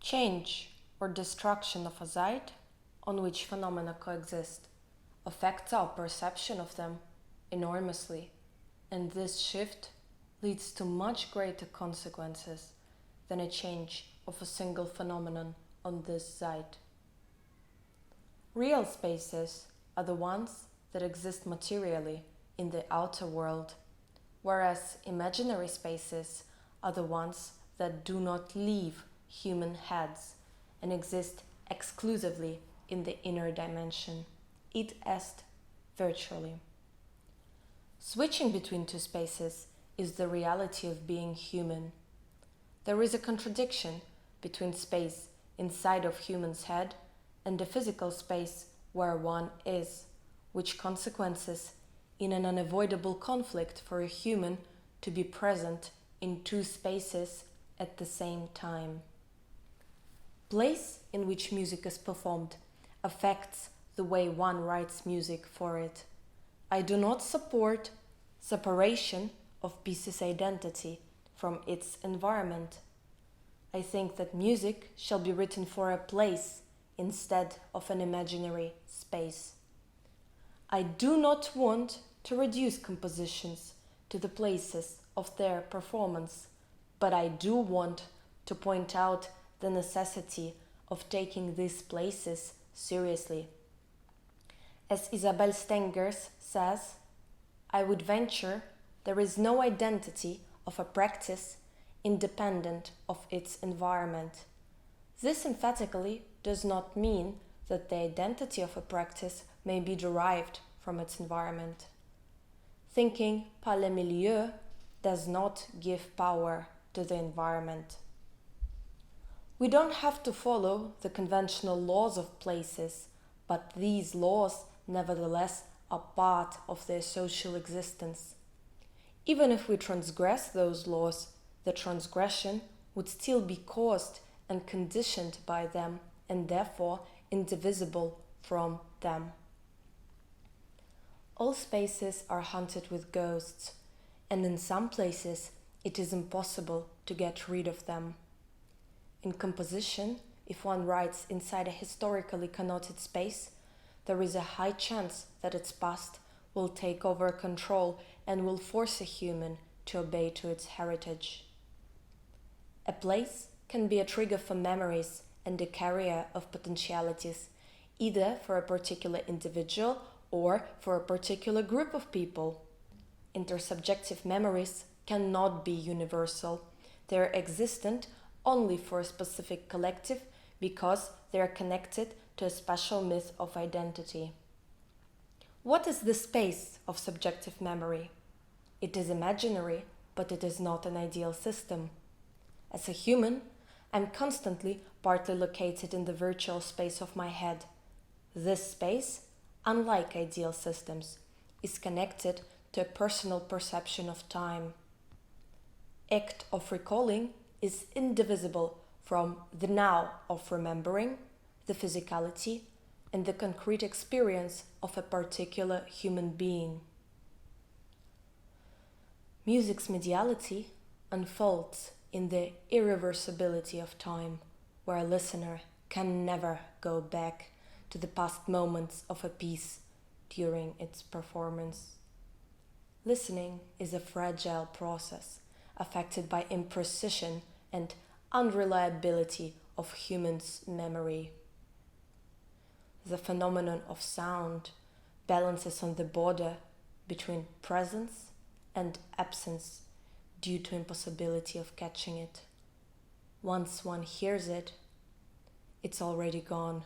Change or destruction of a site on which phenomena coexist affects our perception of them enormously, and this shift leads to much greater consequences than a change of a single phenomenon on this site. Real spaces are the ones that exist materially in the outer world, whereas imaginary spaces are the ones that do not leave human heads and exist exclusively in the inner dimension, id est virtually. Switching between two spaces is the reality of being human. There is a contradiction between space inside of human's head and the physical space where one is, which consequences in an unavoidable conflict for a human to be present in two spaces at the same time. Place in which music is performed affects the way one writes music for it. I do not support separation of piece's identity from its environment. I think that music shall be written for a place instead of an imaginary space. I do not want to reduce compositions to the places of their performance, but I do want to point out the necessity of taking these places seriously. As Isabel Stengers says, I would venture there is no identity of a practice independent of its environment. This emphatically does not mean that the identity of a practice may be derived from its environment. Thinking par le milieu does not give power to the environment. We don't have to follow the conventional laws of places, but these laws nevertheless are part of their social existence. Even if we transgress those laws, the transgression would still be caused and conditioned by them, and therefore indivisible from them. All spaces are haunted with ghosts, and in some places it is impossible to get rid of them. In composition, if one writes inside a historically connoted space, there is a high chance that its past will take over control and will force a human to obey to its heritage. A place can be a trigger for memories and a carrier of potentialities, either for a particular individual or for a particular group of people. Intersubjective memories cannot be universal. They are existent only for a specific collective because they are connected to a special myth of identity. What is the space of subjective memory? It is imaginary, but it is not an ideal system. As a human, I'm constantly partly located in the virtual space of my head. This space, unlike ideal systems, is connected to a personal perception of time. Act of recalling is indivisible from the now of remembering, the physicality, and the concrete experience of a particular human being. Music's mediality unfolds in the irreversibility of time, where a listener can never go back to the past moments of a piece during its performance. Listening is a fragile process affected by imprecision and unreliability of humans' memory. The phenomenon of sound balances on the border between presence and absence due to impossibility of catching it. Once one hears it, it's already gone